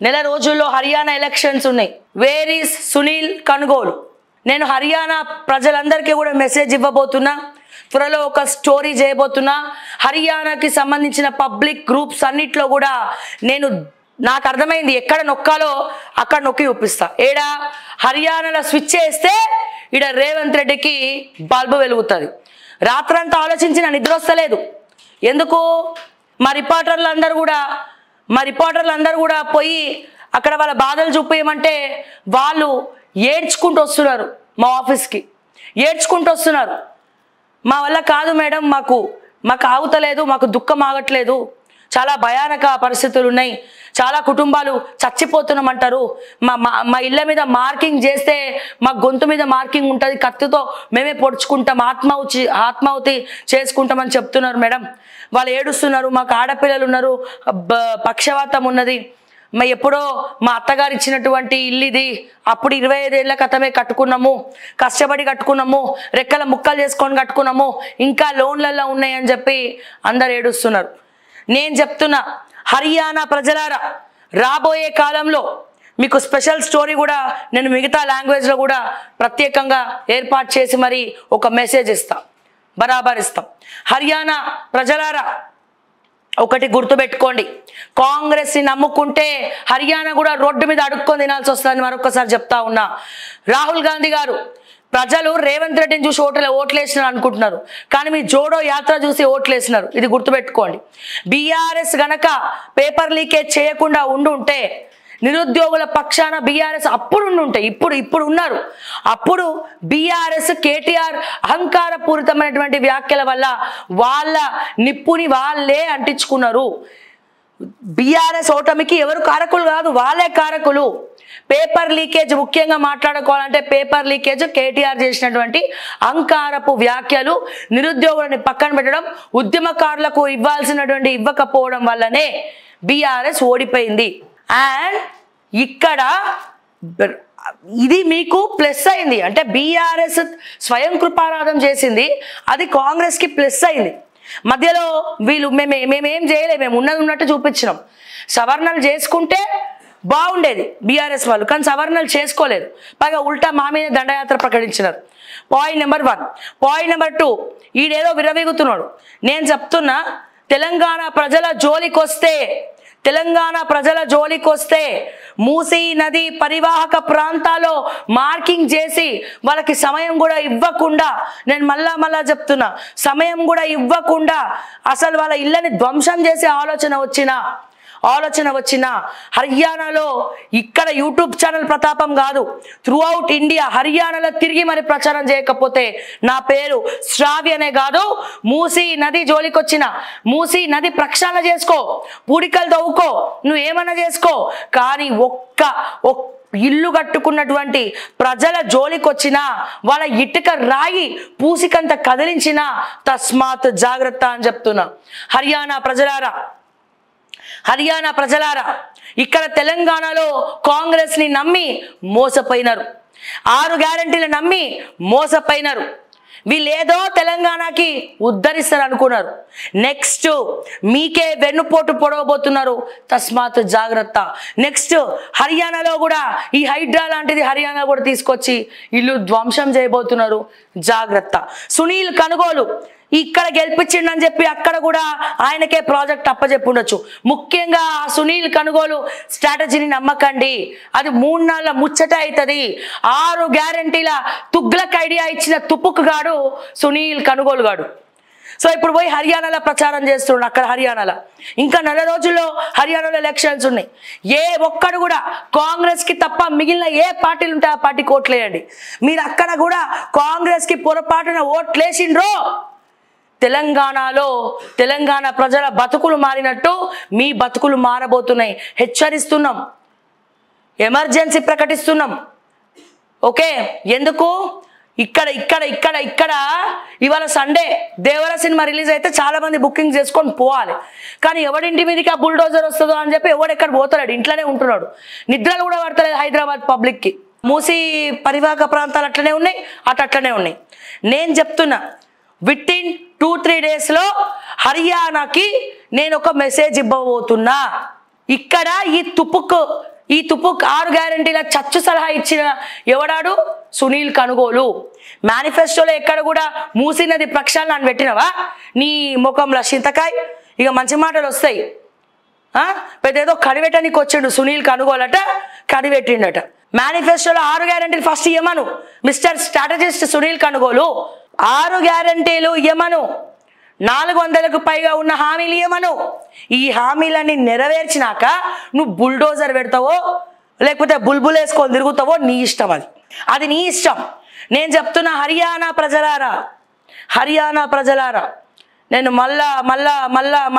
నెల రోజుల్లో హర్యానా ఎలక్షన్స్ ఉన్నాయి. Where is Sunil Kanugolu? నేను హర్యానా ప్రజలందరికీ కూడా మెసేజ్ ఇవ్వబోతున్నా. త్వరలో ఒక స్టోరీ చేయబోతున్నా. హర్యానాకి సంబంధించిన పబ్లిక్ గ్రూప్స్ అన్నిట్లో కూడా నాకు అర్థమైంది ఎక్కడ నొక్కాలో అక్కడ నొక్కి చూపిస్తా. ఏడా హర్యానాలో స్విచ్ చేస్తే ఈడ రేవంత్ రెడ్డికి బల్బు వెలుగుతుంది. రాత్రంతా ఆలోచించిన నిద్ర వస్తలేదు. ఎందుకు? మా రిపోర్టర్లు అందరూ కూడా పోయి అక్కడ వాళ్ళ బాధలు చూపించమంటే వాళ్ళు ఏడ్చుకుంటూ వస్తున్నారు. మా ఆఫీస్కి ఏడ్చుకుంటూ వస్తున్నారు. మా వల్ల కాదు మేడం, మాకు ఆగుతలేదు, మాకు దుఃఖం ఆగట్లేదు, చాలా భయానక పరిస్థితులు ఉన్నాయి, చాలా కుటుంబాలు చచ్చిపోతున్నామంటారు, మా ఇళ్ళ మీద మార్కింగ్ చేస్తే మా గొంతు మీద మార్కింగ్ ఉంటుంది, కత్తితో మేమే పొడుచుకుంటాం, ఆత్మాహుతి చేసుకుంటామని చెప్తున్నారు మేడం. వాళ్ళు ఏడుస్తున్నారు. మాకు ఆడపిల్లలు ఉన్నారు, పక్షవాతం ఉన్నది, ఎప్పుడో మా అత్తగారు ఇచ్చినటువంటి ఇల్లు ఇది, అప్పుడు 25 ఏళ్ల క్రితమే కట్టుకున్నాము, కష్టపడి కట్టుకున్నాము, రెక్కల ముక్కలు చేసుకొని కట్టుకున్నాము, ఇంకా లోన్లలో ఉన్నాయని చెప్పి అందరు ఏడుస్తున్నారు. నేను చెప్తున్నా, హర్యానా ప్రజలారా, రాబోయే కాలంలో మీకు స్పెషల్ స్టోరీ కూడా నేను మిగతా లాంగ్వేజ్లో కూడా ప్రత్యేకంగా ఏర్పాటు చేసి మరి ఒక మెసేజ్ బరాబర్ ఇస్తాం. హర్యానా ప్రజలారా, ఒకటి గుర్తుపెట్టుకోండి, కాంగ్రెస్ని నమ్ముకుంటే హర్యానా కూడా రోడ్డు మీద అడుక్కొని తినాల్సి వస్తుందని మరొకసారి చెప్తా ఉన్నా. రాహుల్ గాంధీ గారు, ప్రజలు రేవంత్ రెడ్డిని చూసి ఓట్లేసినారు అనుకుంటున్నారు, కానీ మీ జోడో యాత్ర చూసి ఓట్లేసినారు. ఇది గుర్తుపెట్టుకోండి. బీఆర్ఎస్ గనక పేపర్ లీకేజ్ చేయకుండా ఉంటే నిరుద్యోగుల పక్షాన బీఆర్ఎస్ అప్పుడు ఉంటే ఇప్పుడు ఉన్నారు. అప్పుడు బీఆర్ఎస్ కేటీఆర్ అహంకారపూరితమైనటువంటి వ్యాఖ్యల వల్ల వాళ్ళ నిప్పుని వాళ్ళే అంటించుకున్నారు. బీఆర్ఎస్ ఓటమికి ఎవరు కారకులు కాదు, వాళ్ళే కారకులు. పేపర్ లీకేజ్ ముఖ్యంగా మాట్లాడుకోవాలంటే పేపర్ లీకేజ్ కేటీఆర్ చేసినటువంటి అహంకారపు వ్యాఖ్యలు, నిరుద్యోగులని పక్కన పెట్టడం, ఉద్యమకారులకు ఇవ్వకపోవడం వల్లనే బీఆర్ఎస్ ఓడిపోయింది. అండ్ ఇక్కడ ఇది మీకు ప్లస్ అయింది. అంటే బీఆర్ఎస్ స్వయం కృపారాధం చేసింది, అది కాంగ్రెస్కి ప్లస్ అయింది. మధ్యలో వీళ్ళు మేమేం చేయలేదు, మేము ఉన్నట్టు చూపించినాం. సవరణలు చేసుకుంటే బాగుండేది బీఆర్ఎస్ వాళ్ళు, కానీ సవరణలు చేసుకోలేదు. పైగా ఉల్టా మా మీద దండయాత్ర ప్రకటించినారు. Point number 1. పాయింట్ నెంబర్ 2, ఈడేదో విరవీగుతున్నాడు. నేను చెప్తున్నా, తెలంగాణ ప్రజల జోలికొస్తే మూసీ నది పరివాహక ప్రాంతాల్లో మార్కింగ్ చేసి వాళ్ళకి సమయం కూడా ఇవ్వకుండా, నేను మళ్ళా చెప్తున్నా, సమయం కూడా ఇవ్వకుండా అసలు వాళ్ళ ఇళ్ళని ధ్వంసం చేసే ఆలోచన వచ్చిన హర్యానాలో, ఇక్కడ యూట్యూబ్ ఛానల్ ప్రతాపం కాదు, త్రూఅవుట్ ఇండియా హర్యానాలో తిరిగి మరి ప్రచారం చేయకపోతే నా పేరు శ్రావ్యనే కాదు. మూసీ నది జోలికొచ్చిన, మూసీ నది ప్రక్షాళన చేసుకో, పూడికలు తవ్వుకో, నువ్వు ఏమన్నా చేసుకో, కానీ ఒక్క ఇల్లు కట్టుకున్నటువంటి ప్రజల జోలికొచ్చినా, వాళ్ళ ఇటుక రాయి పూసికంత కదిలించినా తస్మాత్ జాగ్రత్త అని చెప్తున్నా. హర్యానా ప్రజలారా, ఇక్కడ తెలంగాణలో కాంగ్రెస్ ని నమ్మి మోసపోయినారు, 6 గ్యారెంటీలు నమ్మి మోసపోయినారు. వీళ్ళేదో తెలంగాణకి ఉద్ధరిస్తారు అనుకున్నారు, నెక్స్ట్ మీకే వెన్నుపోటు పొడవబోతున్నారు. తస్మాత్ జాగ్రత్త. నెక్స్ట్ హర్యానాలో కూడా ఈ హైడ్రా లాంటిది హర్యానా కూడా తీసుకొచ్చి ఇల్లు ధ్వంసం చేయబోతున్నారు. జాగ్రత్త. సునీల్ కనుగోలు ఇక్కడ గెలిపించిండని చెప్పి అక్కడ కూడా ఆయనకే ప్రాజెక్ట్ అప్పచెప్పి ఉండొచ్చు. ముఖ్యంగా సునీల్ కనుగోలు స్ట్రాటజీని నమ్మకండి, అది 3 నెలల ముచ్చట అవుతుంది. 6 గ్యారెంటీల తుగ్లక్ ఐడియా ఇచ్చిన తుప్పుకు గాడు సునీల్ కనుగోలు గాడు. సో ఇప్పుడు పోయి హర్యానాలో ప్రచారం చేస్తున్నాడు. అక్కడ హర్యానాలో ఇంకా నెల రోజుల్లో హర్యానాలో ఎలక్షన్స్ ఉన్నాయి. ఏ ఒక్కడు కూడా కాంగ్రెస్కి తప్ప మిగిలిన ఏ పార్టీలు ఉంటే ఆ పార్టీకి ఓట్లేయండి. మీరు అక్కడ కూడా కాంగ్రెస్కి పొరపాటున ఓట్లేసిండ్రో తెలంగాణ ప్రజల బతుకులు మారినట్టు మీ బతుకులు మారబోతున్నాయి. హెచ్చరిస్తున్నాం, ఎమర్జెన్సీ ప్రకటిస్తున్నాం. ఓకే, ఎందుకు? ఇక్కడ ఇవాళ సండే దేవర సినిమా రిలీజ్ అయితే చాలా మంది బుకింగ్ చేసుకొని పోవాలి, కానీ ఎవడింటి మీదకి ఆ బుల్డోజర్ వస్తుందో అని చెప్పి ఎవడెక్కడ పోతాడు, ఇంట్లోనే ఉంటున్నాడు. నిద్రలు కూడా పడతలేదు హైదరాబాద్ పబ్లిక్కి. మూసీ పరివాహక ప్రాంతాలు అట్లనే ఉన్నాయి, అట్లనే ఉన్నాయి. నేను చెప్తున్నా, విత్ ఇన్ 2-3 డేస్లో హర్యానాకి నేను ఒక మెసేజ్ ఇవ్వబోతున్నా. ఇక్కడ ఈ తుపుక్ 6 గ్యారంటీల చచ్చు సలహా ఇచ్చిన ఎవడాడు? సునీల్ కనుగోలు. మేనిఫెస్టోలో ఎక్కడ కూడా మూసీ నది ప్రక్షాళన పెట్టినవా? నీ ముఖంలో చింతకాయ. ఇక మంచి మాటలు వస్తాయి. పెద్ద ఏదో కడివెట్టనికి వచ్చాడు సునీల్ కనుగోలట, కడివెట్టిండట. మేనిఫెస్టోలో 6 గ్యారంటీలు ఫస్ట్ ఇయ్యమను మిస్టర్ స్ట్రాటజిస్ట్ సునీల్ కనుగోలు. 6 గ్యారంటీలు ఇయ్యమను. 400కు పైగా ఉన్న హామీలు ఇయ్యమను. ఈ హామీలన్నీ నెరవేర్చినాక నువ్వు బుల్డోజర్ పెడతావో లేకపోతే బుల్బుల్ వేసుకొని తిరుగుతావో నీ ఇష్టం. అది నీ ఇష్టం. నేను చెప్తున్నా హర్యానా ప్రజలారా, నేను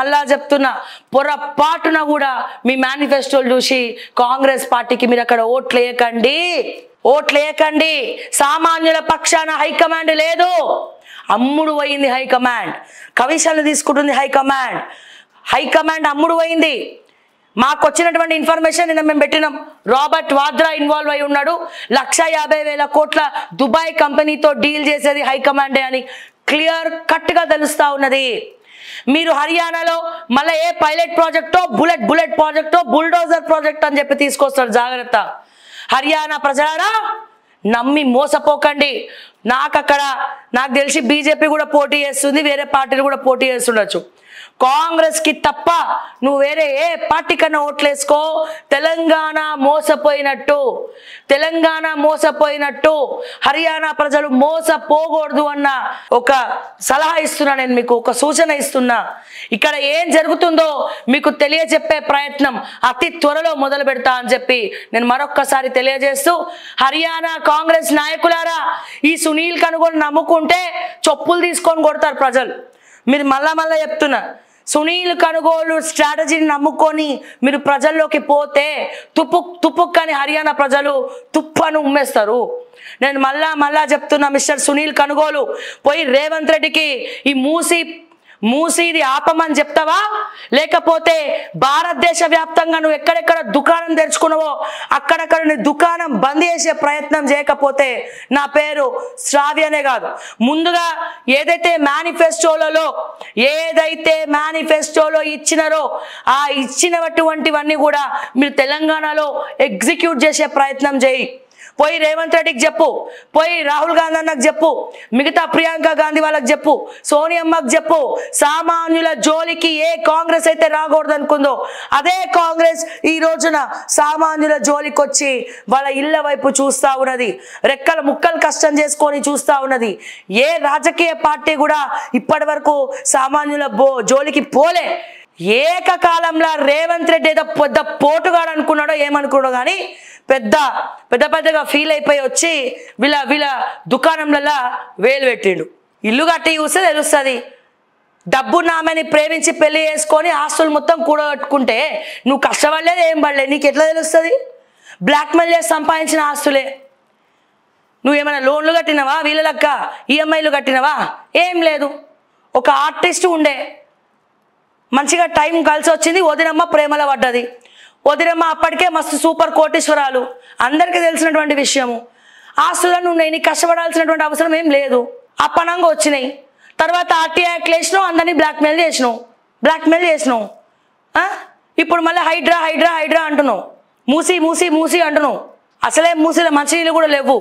మళ్ళా చెప్తున్నా, పొరపాటున కూడా మీ మేనిఫెస్టోలు చూసి కాంగ్రెస్ పార్టీకి మీరు అక్కడ ఓట్లేయకండి. సామాన్యుల పక్షాన హైకమాండ్ లేదు. అమ్ముడు పోయింది హైకమాండ్. కమిషన్లు తీసుకుంటుంది హైకమాండ్ అమ్ముడు పోయింది. మాకు వచ్చినటువంటి ఇన్ఫర్మేషన్ నిన్న మేము పెట్టినాం. రాబర్ట్ వాద్రా ఇన్వాల్వ్ అయి ఉన్నాడు. 1,50,000 కోట్ల దుబాయ్ కంపెనీతో డీల్ చేసేది హైకమాండే అని క్లియర్ కట్ గా తెలుస్తా ఉన్నది. మీరు హర్యానాలో మళ్ళీ ఏ పైలట్ ప్రాజెక్టో బుల్లెట్ ప్రాజెక్టో బుల్డోజర్ ప్రాజెక్ట్ అని చెప్పి తీసుకొస్తారు. జాగ్రత్త. హర్యానా ప్రజలారా, నమ్మి మోసపోకండి. నాకు తెలిసి బీజేపీ కూడా పోటీ చేస్తుంది, వేరే పార్టీలు కూడా పోటీ చేస్తుండొచ్చు. కాంగ్రెస్ కి తప్ప నువ్వు వేరే ఏ పార్టీ కన్నా ఓట్లేసుకో. తెలంగాణ మోసపోయినట్టు హర్యానా ప్రజలు మోసపోకూడదు అన్న ఒక సలహా ఇస్తున్నా, నేను మీకు ఒక సూచన ఇస్తున్నా. ఇక్కడ ఏం జరుగుతుందో మీకు తెలియజెప్పే ప్రయత్నం అతి త్వరలో మొదలు పెడతా అని చెప్పి నేను మరొక్కసారి తెలియజేస్తూ, హర్యానా కాంగ్రెస్ నాయకులారా, ఈ సునీల్ కనుగోలు నమ్ముకుంటే చెప్పులు తీసుకొని కొడతారు ప్రజలు. మీరు మళ్ళా చెప్తున్నా, సునీల్ కనుగోలు స్ట్రాటజీని నమ్ముకొని మీరు ప్రజల్లోకి పోతే తుపుక్ అని హర్యానా ప్రజలు తుప్పను ఉమ్మేస్తారు. నేను మళ్ళా చెప్తున్నా, మిస్టర్ సునీల్ కనుగోలు, పోయి రేవంత్ రెడ్డికి ఈ మూసీది ఆపమని చెప్తావా? లేకపోతే భారతదేశ వ్యాప్తంగా నువ్వు ఎక్కడెక్కడ దుకాణం తెరుచుకున్నావో అక్కడక్కడ నీ దుకాణం బంద్ చేసే ప్రయత్నం చేయకపోతే నా పేరు శ్రావ్యనే కాదు. ముందుగా ఏదైతే మేనిఫెస్టోలో ఇచ్చినారో ఆ ఇచ్చినటువంటివన్నీ కూడా మీరు తెలంగాణలో ఎగ్జిక్యూట్ చేసే ప్రయత్నం చేయి. పోయి రేవంత్ రెడ్డికి చెప్పు, పోయి రాహుల్ గాంధీ అన్నకు చెప్పు, మిగతా ప్రియాంక గాంధీ వాళ్ళకి చెప్పు, సోనియమ్మకి చెప్పు. సామాన్యుల జోలికి ఏ కాంగ్రెస్ అయితే రాకూడదు అనుకుందో అదే కాంగ్రెస్ ఈ రోజున సామాన్యుల జోలికి వచ్చి వాళ్ళ ఇళ్ల వైపు చూస్తా ఉన్నది. రెక్కల ముక్కలు కష్టం చేసుకొని చూస్తా ఉన్నది. ఏ రాజకీయ పార్టీ కూడా ఇప్పటి వరకు సామాన్యుల జోలికి పోలే. ఏకకాలంలో రేవంత్ రెడ్డి ఏదో పెద్ద పోటుగాడు అనుకున్నాడో ఏమనుకున్నాడో కానీ పెద్దగా ఫీల్ అయిపోయి వచ్చి వీళ్ళ దుకాణంలలో వేలు పెట్టిండు. ఇల్లు కట్టి చూస్తే తెలుస్తుంది. డబ్బు నామని ప్రేమించి పెళ్లి చేసుకొని ఆస్తులు మొత్తం కూడగట్టుకుంటే నువ్వు కష్టపడలేదు, ఏం పడలేదు, నీకు ఎట్లా తెలుస్తుంది? బ్లాక్మెయిల్ చేసి సంపాదించిన ఆస్తులే. నువ్వేమైనా లోన్లు కట్టినవా? వీళ్ళ లెక్క ఈఎంఐలు కట్టినవా? ఏం లేదు. ఒక ఆర్టిస్ట్ ఉండే, మంచిగా టైం కలిసి వచ్చింది, వదినమ్మ ప్రేమలో పడ్డది. వదినమ్మ అప్పటికే మస్తు సూపర్ కోటీశ్వరాలు, అందరికీ తెలిసినటువంటి విషయము. ఆస్తులను ఉన్నాయి, నీకు కష్టపడాల్సినటువంటి అవసరం ఏం లేదు. అప్పనంగా వచ్చినాయి. తర్వాత ఆర్టీఐ యాక్ట్ వేసినావు, అందరినీ బ్లాక్మెయిల్ చేసినావు. ఇప్పుడు మళ్ళీ హైడ్రా అంటున్నావు, మూసి అంటున్నావు. అసలే మూసీలో మంచినీళ్ళు కూడా లేవు.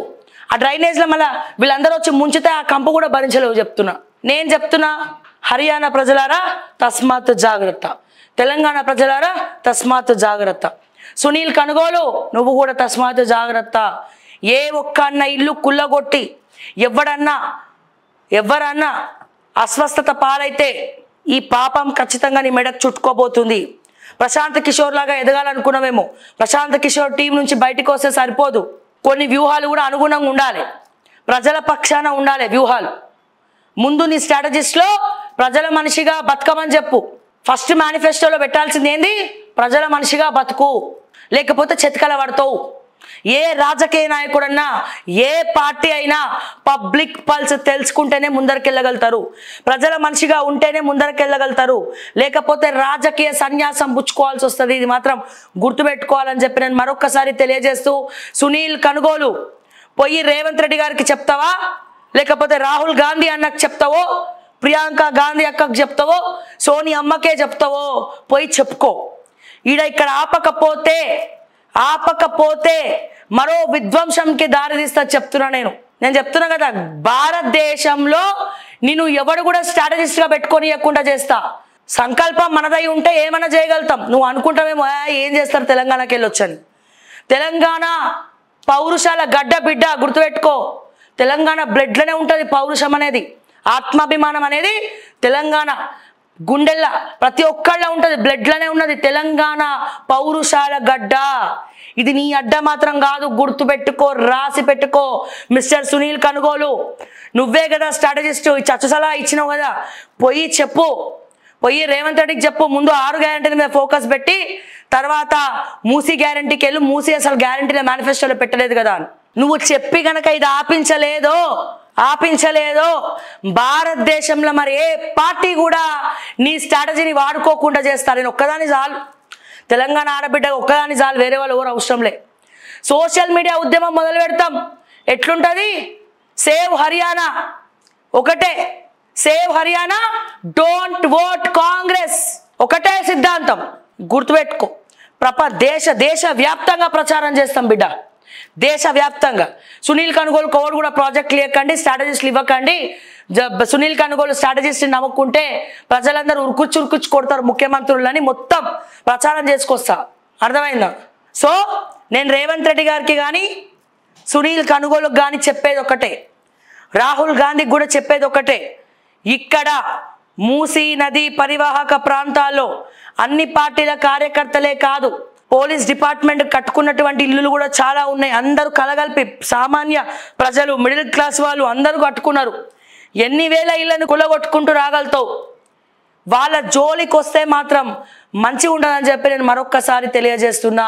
ఆ డ్రైనేజ్లో మళ్ళీ వీళ్ళందరూ వచ్చి ముంచితే ఆ కంపు కూడా భరించలేవు. నేను చెప్తున్నా హర్యానా ప్రజలారా తస్మాత్ జాగ్రత్త, తెలంగాణ ప్రజలారా తస్మాత్ జాగ్రత్త, సునీల్ కనుగోలు నువ్వు కూడా తస్మాత్ జాగ్రత్త. ఏ ఒక్క అన్న ఇల్లు కుల్లగొట్టి ఎవరన్నా అస్వస్థత పాలైతే ఈ పాపం ఖచ్చితంగా నీ మెడకు చుట్టుకోబోతుంది. ప్రశాంత్ కిషోర్ లాగా ఎదగాలనుకున్నామేమో, ప్రశాంత్ కిషోర్ టీం నుంచి బయటకు వస్తే సరిపోదు. కొన్ని వ్యూహాలు కూడా అనుగుణంగా ఉండాలి, ప్రజల పక్షాన ఉండాలి వ్యూహాలు. ముందు నీ స్ట్రాటజిస్ట్లో ప్రజల మనిషిగా బతకమని చెప్పు. ఫస్ట్ మేనిఫెస్టోలో పెట్టాల్సింది ఏంది? ప్రజల మనిషిగా బతుకు, లేకపోతే చెతకల పడతావు. ఏ రాజకీయ నాయకుడన్నా ఏ పార్టీ అయినా పబ్లిక్ పల్స్ తెలుసుకుంటేనే ముందరికెళ్ళగలుగుతారు, ప్రజల మనిషిగా ఉంటేనే ముందరికెళ్ళగలుగుతారు. లేకపోతే రాజకీయ సన్యాసం పుచ్చుకోవాల్సి వస్తుంది. ఇది మాత్రం గుర్తుపెట్టుకోవాలని చెప్పి నేను మరొక్కసారి తెలియజేస్తూ, సునీల్ కనుగోలు పోయి రేవంత్ రెడ్డి గారికి చెప్తావా, లేకపోతే రాహుల్ గాంధీ అన్నకు చెప్తావో, ప్రియాంక గాంధీ అక్కకు చెప్తావో, సోనియా అమ్మకే చెప్తావో పోయి చెప్పుకో. ఇక్కడ ఆపకపోతే మరో విధ్వంసంకి దారితీస్తా చెప్తున్నా. నేను చెప్తున్నా కదా, భారతదేశంలో నిన్ను ఎవడు కూడా స్ట్రాటజిస్ట్గా పెట్టుకోనియకుండా చేస్తా. సంకల్పం మనదై ఉంటే ఏమైనా చేయగలుగుతాం. నువ్వు అనుకుంటావేమో ఏం చేస్తారు తెలంగాణకి వెళ్ళొచ్చని. తెలంగాణ పౌరుషాల గడ్డ బిడ్డ, గుర్తుపెట్టుకో. తెలంగాణ బ్లడ్లోనే ఉంటుంది పౌరుషం అనేది, ఆత్మాభిమానం అనేది తెలంగాణ గుండెల్ల ప్రతి ఒక్కళ్ళ ఉంటుంది, బ్లడ్లోనే ఉన్నది. తెలంగాణ పౌరుషాల గడ్డ. ఇది నీ అడ్డ మాత్రం కాదు, గుర్తుపెట్టుకో, రాసి పెట్టుకో. మిస్టర్ సునీల్ కనుగోలు, నువ్వే కదా స్ట్రాటజిస్ట్, చచ్చుసలా ఇచ్చినావు కదా, పోయి రేవంత్ రెడ్డికి చెప్పు. ముందు 6 గ్యారెంటీల మీద ఫోకస్ పెట్టి తర్వాత మూసీ గ్యారెంటీకి వెళ్ళు. మూసీ అసలు గ్యారెంటీల మేనిఫెస్టోలో పెట్టలేదు కదా. నువ్వు చెప్పి కనుక ఇది ఆపించలేదో భారతదేశంలో మరి ఏ పార్టీ కూడా నీ స్ట్రాటజీని వాడుకోకుండా చేస్తారు. నేను ఒక్కదాని చాలు, తెలంగాణ ఆడబిడ్డ ఒక్కదాని చాలు, వేరే వాళ్ళు ఎవరు అవసరంలే. సోషల్ మీడియా ఉద్యమం మొదలు పెడతాం. ఎట్లుంటుంది? సేవ్ హర్యానా ఒకటే, save Haryana, don't vote Congress ఒకటే సిద్ధాంతం, గుర్తుపెట్టుకో. దేశ వ్యాప్తంగా ప్రచారం చేస్తాం బిడ్డ, దేశవ్యాప్తంగా. సునీల్ కనుగోలు కోడ్ కూడా ప్రాజెక్టులు ఇవ్వకండి, స్ట్రాటజిస్టులు ఇవ్వకండి. సునీల్ కనుగోలు స్ట్రాటజిస్ట్ని నమ్ముకుంటే ప్రజలందరూ ఉరుకుచ్చు కొడతారు ముఖ్యమంత్రులని మొత్తం ప్రచారం చేసుకొస్తా. అర్థమైందా? సో నేను రేవంత్ రెడ్డి గారికి కానీ సునీల్ కనుగోలుకు కానీ చెప్పేది ఒకటే, రాహుల్ గాంధీకి కూడా చెప్పేది ఒకటే. ఇక్కడ మూసీ నది పరివాహక ప్రాంతాల్లో అన్ని పార్టీల కార్యకర్తలే కాదు, పోలీస్ డిపార్ట్మెంట్ కట్టుకున్నటువంటి ఇల్లులు కూడా చాలా ఉన్నాయి. అందరూ కలగలిపి సామాన్య ప్రజలు, మిడిల్ క్లాస్ వాళ్ళు అందరూ కట్టుకున్నారు. ఎన్ని వేల ఇళ్లను కులగొట్టుకుంటూ రాగలుగుతావు. వాళ్ళ జోలికి వస్తే మాత్రం మంచిగా ఉండదని చెప్పి నేను మరొక్కసారి తెలియజేస్తున్నా.